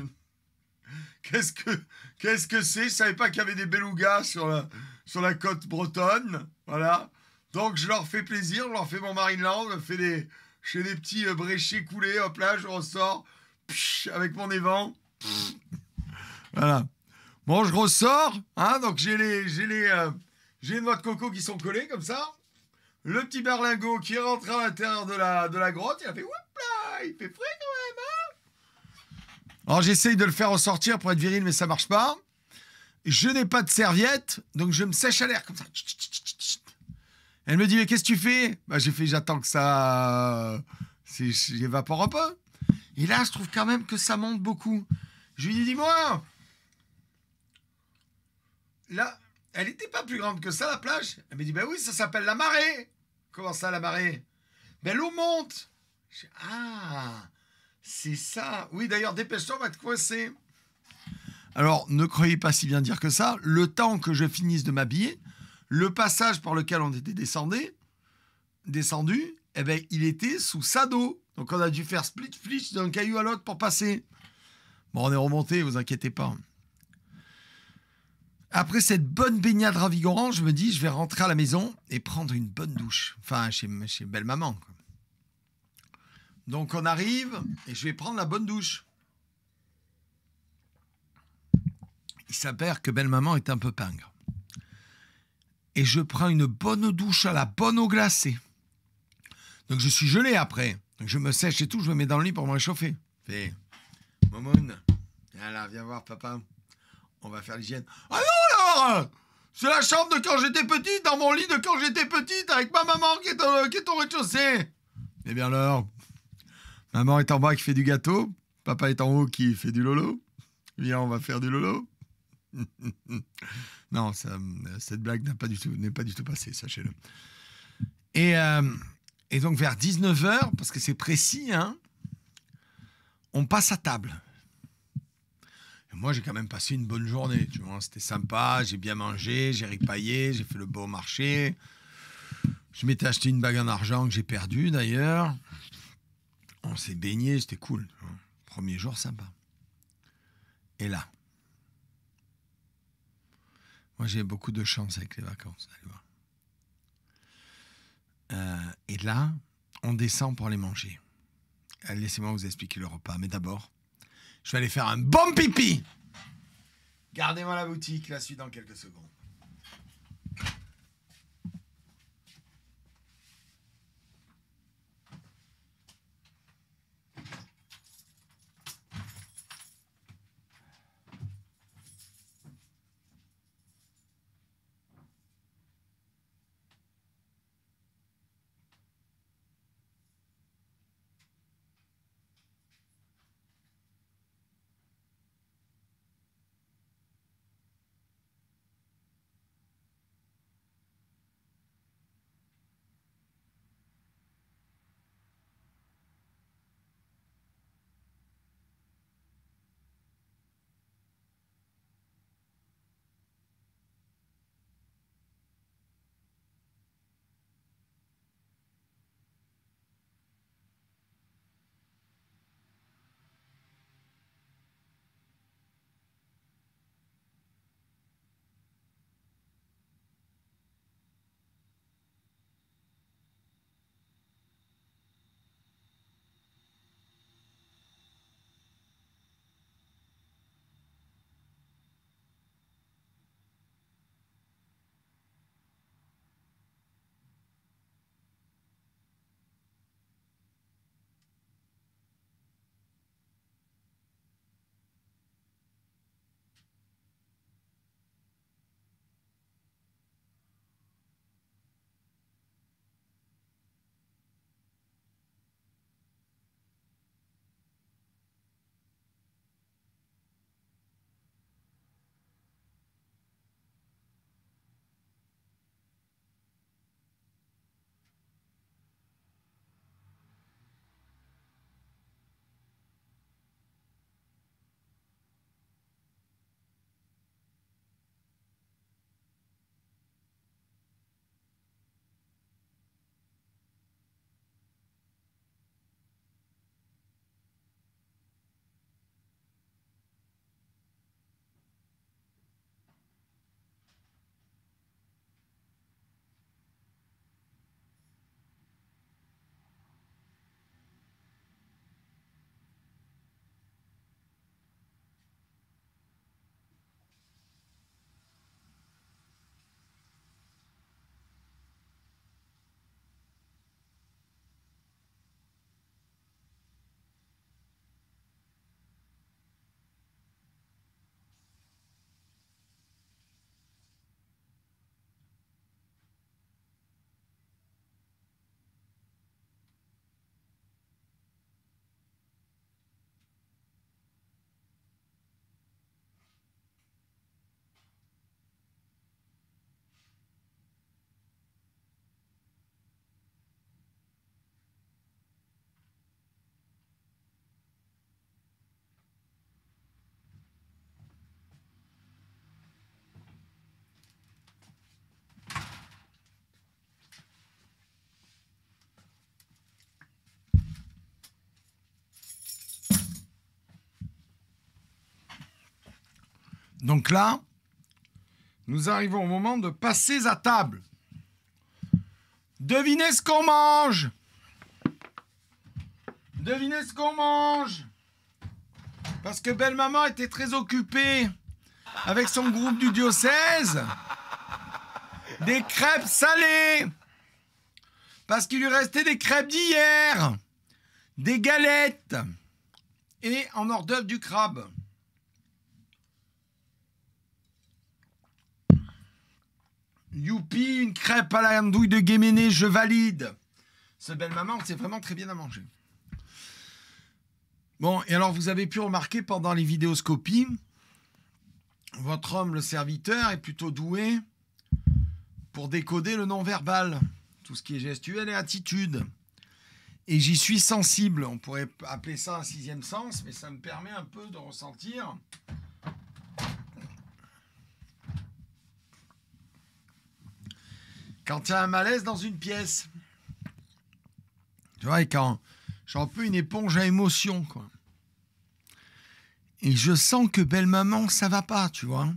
Qu'est-ce que c'est? Je savais pas qu'il y avait des belugas sur la côte bretonne. Voilà. Donc, je leur fais plaisir, je leur fais mon Marineland, je fais des petits bréchés coulés, hop là, je ressors, avec mon évent. Voilà. Bon, je ressors, hein, donc j'ai les noix de coco qui sont collées comme ça. Le petit berlingot qui rentre à l'intérieur de la grotte, il a fait whoop là, il fait frais quand même, hein. Alors j'essaye de le faire ressortir pour être viril, mais ça marche pas. Je n'ai pas de serviette, donc je me sèche à l'air comme ça. Elle me dit, mais qu'est-ce que tu fais? Bah, j'ai fait, j'attends que ça j'évapore un peu. Et là, je trouve quand même que ça monte beaucoup. Je lui dis, dis-moi, là, elle n'était pas plus grande que ça, la plage. Elle me dit, ben oui, ça s'appelle la marée. Comment ça, la marée? Ben l'eau monte. Je dis, ah, c'est ça. Oui, d'ailleurs, dépêche-toi, on va te coincer. Alors, ne croyez pas si bien dire que ça. Le temps que je finisse de m'habiller, le passage par lequel on était descendu, eh ben, il était sous sa dos. Donc, on a dû faire split-flitch d'un caillou à l'autre pour passer. Bon, on est remonté, vous inquiétez pas. Après cette bonne baignade ravigorante, je me dis, je vais rentrer à la maison et prendre une bonne douche. Enfin, chez belle-maman. Quoi. Donc, on arrive et je vais prendre la bonne douche. Il s'avère que belle-maman est un peu pingre. Et je prends une bonne douche à la bonne eau glacée. Donc, je suis gelé après. Donc, je me sèche et tout, je me mets dans le lit pour me réchauffer. Fais, Momoun, viens voir papa. On va faire l'hygiène. Ah non, alors c'est la chambre de quand j'étais petite, dans mon lit de quand j'étais petite, avec ma maman qui est au rez-de-chaussée. Eh bien alors, maman est en bas qui fait du gâteau, papa est en haut qui fait du lolo. Viens, on va faire du lolo. Non, cette blague n'est pas du tout passée, sachez-le. Et donc vers 19h, parce que c'est précis, hein, on passe à table. Et moi, j'ai quand même passé une bonne journée, tu vois. C'était sympa, j'ai bien mangé, j'ai ripaillé, j'ai fait le beau marché. Je m'étais acheté une bague en argent que j'ai perdue, d'ailleurs. On s'est baigné, c'était cool. Premier jour, sympa. Et là, moi, j'ai beaucoup de chance avec les vacances, allez voir. Et là, on descend pour aller manger. Laissez-moi vous expliquer le repas. Mais d'abord, je vais aller faire un bon pipi. Gardez-moi la boutique, la suite dans quelques secondes. Donc là, nous arrivons au moment de passer à table. Devinez ce qu'on mange. Devinez ce qu'on mange. Parce que belle maman était très occupée avec son groupe du diocèse. Des crêpes salées. Parce qu'il lui restait des crêpes d'hier. Des galettes. Et en hors d'œuvre du crabe. Youpi, une crêpe à la andouille de Guéméné, je valide. Ce belle maman, c'est vraiment très bien à manger. Bon, et alors vous avez pu remarquer pendant les vidéoscopies, votre homme, le serviteur, est plutôt doué pour décoder le non-verbal, tout ce qui est gestuel et attitude. Et j'y suis sensible. On pourrait appeler ça un sixième sens, mais ça me permet un peu de ressentir. Quand il y a un malaise dans une pièce. Tu vois, et quand j'ai un peu une éponge à émotion, quoi. Et je sens que belle maman, ça va pas, tu vois.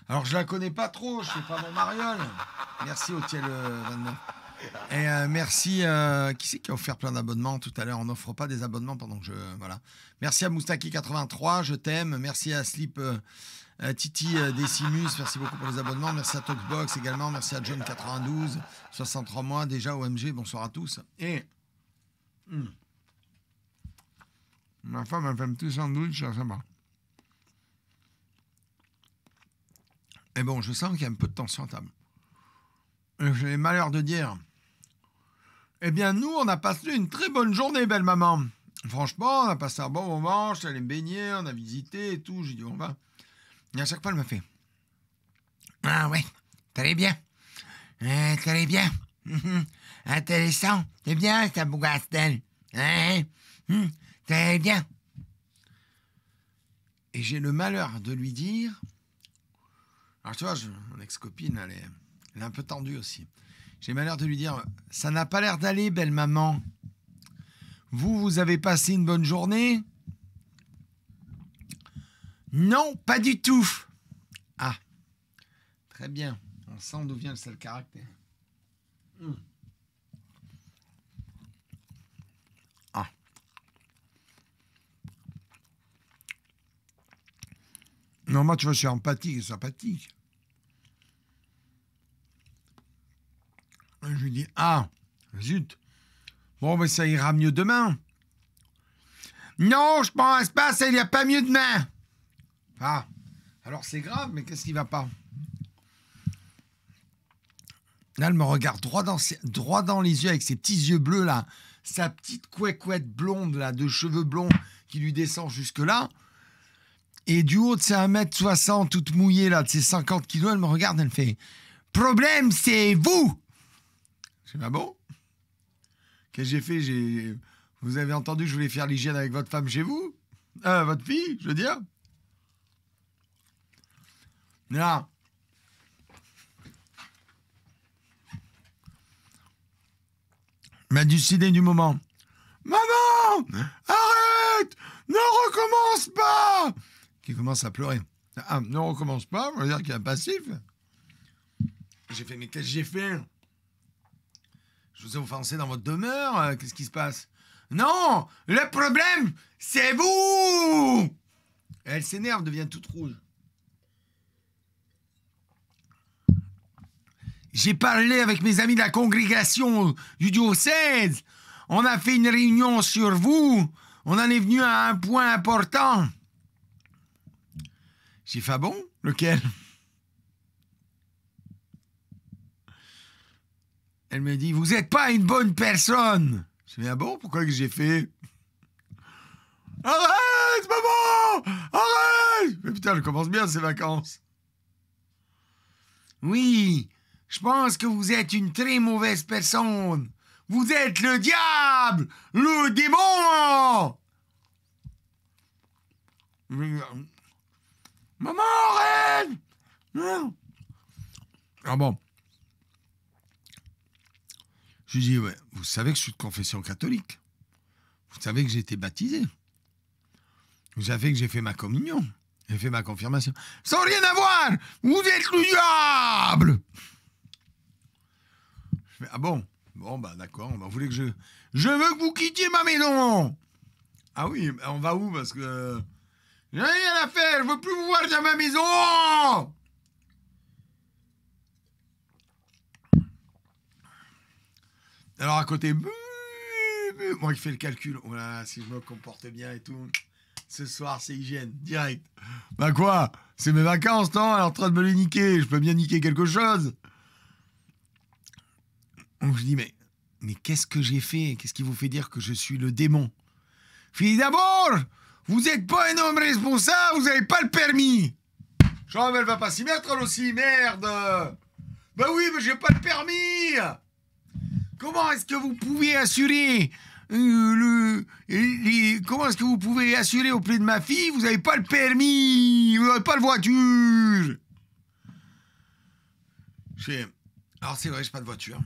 Alors, je la connais pas trop, je fais pas mon mariole. Merci, Otiel 29. Et merci, qui c'est qui a offert plein d'abonnements tout à l'heure? On n'offre pas des abonnements pendant que je... Voilà. Merci à Moustaki83, je t'aime. Merci à Slip Titi Decimus, merci beaucoup pour les abonnements. Merci à Talkbox également. Merci à John92, 63 mois déjà, OMG, bonsoir à tous. Et... ma femme a fait un petit sandwich, ça va. Et bon, je sens qu'il y a un peu de tension à table. Et j'ai le malheur de dire... Eh bien, nous, on a passé une très bonne journée, belle maman. Franchement, on a passé un bon moment. Je suis allé me baigner, on a visité et tout. J'ai dit, on va. Et à chaque fois, elle m'a fait. Ah ouais, très bien. Très bien. Intéressant. C'est bien, ça, Bougastel. Hein? Très bien. Et j'ai le malheur de lui dire. Alors, tu vois, mon ex-copine, elle est un peu tendue aussi. J'ai malheur de lui dire, ça n'a pas l'air d'aller, belle maman. Vous avez passé une bonne journée? Non, pas du tout. Ah, très bien. On sent d'où vient le sale caractère. Ah. Non, moi, tu vois, je suis empathique et sympathique. Je lui dis, ah, zut. Bon, ben ça ira mieux demain. Non, je pense pas, ça ira pas mieux demain. Ah, alors c'est grave, mais qu'est-ce qui va pas? Là, elle me regarde droit dans les yeux avec ses petits yeux bleus, là. Sa petite couette blonde, là, de cheveux blonds qui lui descend jusque-là. Et du haut de ses 1m60, toute mouillée, là, de ses 50 kilos, elle me regarde, elle me fait, problème, c'est vous. Je dis, ah bon? Qu'est-ce que j'ai fait? Vous avez entendu que je voulais faire l'hygiène avec votre femme chez vous? Votre fille, je veux dire? Là. M'a décidé du moment. Maman! Arrête! Ne recommence pas! Qui commence à pleurer. Ah, ne recommence pas, ça veut dire qu'il y a un passif. J'ai fait, mais qu'est-ce que j'ai fait? Je vous ai offensé dans votre demeure, qu'est-ce qui se passe? Non, le problème, c'est vous! Et elle s'énerve, devient toute rouge. J'ai parlé avec mes amis de la congrégation du diocèse. On a fait une réunion sur vous. On en est venu à un point important. J'ai fait, ah bon? Lequel? Elle me dit, vous n'êtes pas une bonne personne. Je dis, ah bon, pourquoi que j'ai fait? Arrête, maman! Arrête! Mais putain, je commence bien ces vacances. Oui, je pense que vous êtes une très mauvaise personne. Vous êtes le diable, le démon. Maman, arrête! Non. Ah bon. Je lui dis, ouais, vous savez que je suis de confession catholique. Vous savez que j'ai été baptisé. Vous savez que j'ai fait ma communion. J'ai fait ma confirmation. Sans rien à voir! Vous êtes le diable! Je fais, ah bon? Bon, bah d'accord. Bah, vous voulez que je veux que vous quittiez ma maison! Ah oui, on va où? Parce que... j'ai rien à faire, je veux plus vous voir dans ma maison! Alors à côté, moi qui fais le calcul, voilà, si je me comporte bien et tout, ce soir c'est hygiène, direct. Bah quoi? C'est mes vacances, non? Elle est en train de me les niquer, je peux bien niquer quelque chose. Donc je dis, mais qu'est-ce que j'ai fait? Qu'est-ce qui vous fait dire que je suis le démon? Je dis, d'abord, vous n'êtes pas un homme responsable, vous n'avez pas le permis. Genre, elle va pas s'y mettre, elle aussi, merde. Bah oui, mais j'ai pas le permis. Comment est-ce que vous pouvez assurer comment est-ce que vous pouvez assurer auprès de ma fille? Vous n'avez pas le permis, vous n'avez pas de voiture. Alors c'est vrai, je n'ai pas de voiture.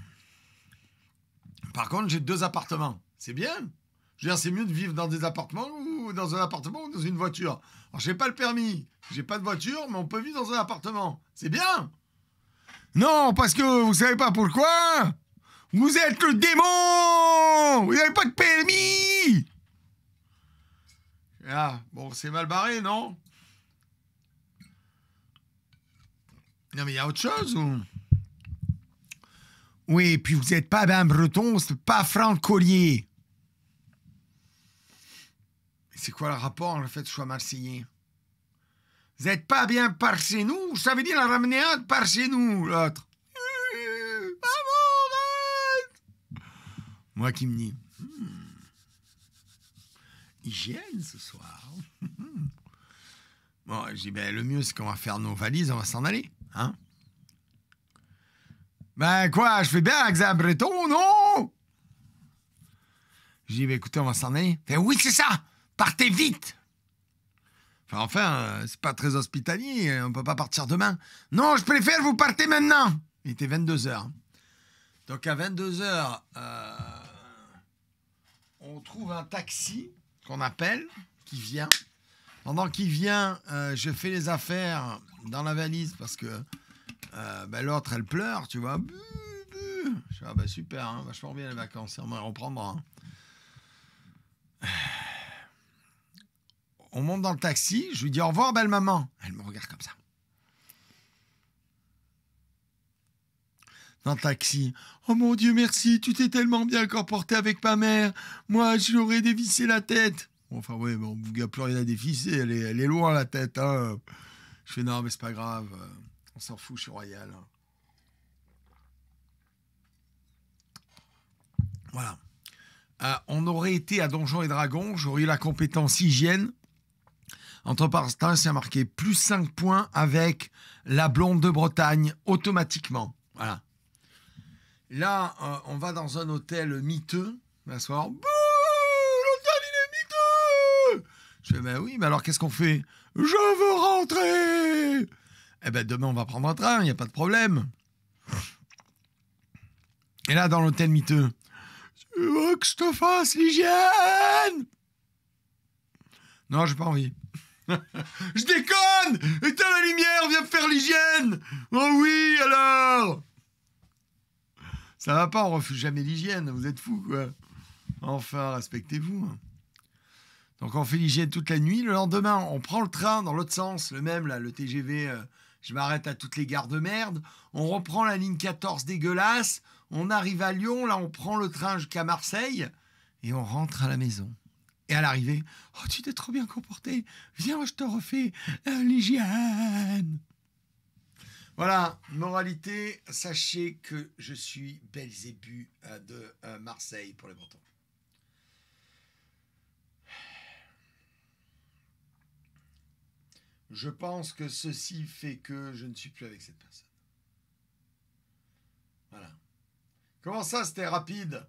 Par contre, j'ai 2 appartements. C'est bien. Je veux dire, c'est mieux de vivre dans des appartements ou dans un appartement ou dans une voiture. Alors, je n'ai pas le permis, j'ai pas de voiture, mais on peut vivre dans un appartement. C'est bien. Non, parce que vous savez pas pourquoi? Vous êtes le démon! Vous n'avez pas de permis! Ah, bon, c'est mal barré, non? Non, mais il y a autre chose, ou? Oui, puis vous n'êtes pas ben breton, c'est pas Franck Collier. C'est quoi le rapport, le fait que je sois marseillais? Vous n'êtes pas bien par chez nous? Ça veut dire la ramener un de par chez nous, l'autre. Moi qui me dis, hygiène ce soir. Bon, je dis, ben, le mieux, c'est qu'on va faire nos valises, on va s'en aller. Hein? Ben quoi, je fais bien avec un breton, non? Je dis, ben écoutez, on va s'en aller. Ben oui, c'est ça, partez vite. Enfin, c'est pas très hospitalier, on peut pas partir demain. Non, je préfère vous partez maintenant. Il était 22h. Donc à 22h, on trouve un taxi qu'on appelle, qui vient. Pendant qu'il vient, je fais les affaires dans la valise parce que l'autre, elle pleure, tu vois. Je dis, ah, super, hein, vachement bien les vacances, on va reprendre. Hein. On monte dans le taxi, je lui dis au revoir, belle maman. Elle me regarde comme ça. Dans le taxi. Oh mon Dieu, merci, tu t'es tellement bien comporté avec ma mère. Moi, j'aurais dévissé la tête. Enfin, oui, bon, il n'y a plus rien à dévisser, elle est loin la tête. Hein. Je fais non, mais c'est pas grave, on s'en fout, je suis royal. Voilà. On aurait été à Donjons et Dragons, j'aurais eu la compétence hygiène. Entre parenthèses, il y a marqué plus 5 points avec la blonde de Bretagne, automatiquement. Voilà. Là, on va dans un hôtel miteux, un soir. Bouh, l'hôtel, il est miteux! Je fais, ben oui, mais alors qu'est-ce qu'on fait? Je veux rentrer! Eh ben, demain, on va prendre un train, il n'y a pas de problème. Et là, dans l'hôtel miteux, tu veux que je te fasse l'hygiène? Non, j'ai pas envie. Je déconne! Éteins la lumière, viens me faire l'hygiène! Oh oui, alors! Ça va pas, on refuse jamais l'hygiène, vous êtes fous, quoi. Enfin, respectez-vous. Donc on fait l'hygiène toute la nuit. Le lendemain, on prend le train dans l'autre sens, le même, là, le TGV, je m'arrête à toutes les gares de merde. On reprend la ligne 14 dégueulasse. On arrive à Lyon, là, on prend le train jusqu'à Marseille et on rentre à la maison. Et à l'arrivée, oh, tu t'es trop bien comporté. Viens, je te refais l'hygiène. Voilà, moralité, sachez que je suis Belzébuth de Marseille pour les Bretons. Je pense que ceci fait que je ne suis plus avec cette personne. Voilà. Comment ça, c'était rapide?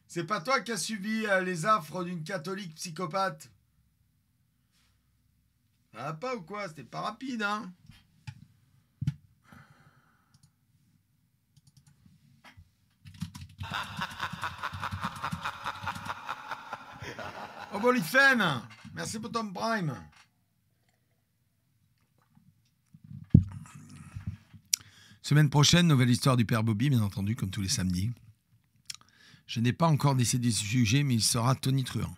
C'est pas toi qui as subi les affres d'une catholique psychopathe? Ça va pas ou quoi? C'était pas rapide, hein? Oh, Bolitfen, merci pour ton prime. Semaine prochaine, nouvelle histoire du Père Bobby, bien entendu, comme tous les samedis. Je n'ai pas encore décidé du sujet, mais il sera tonitruant.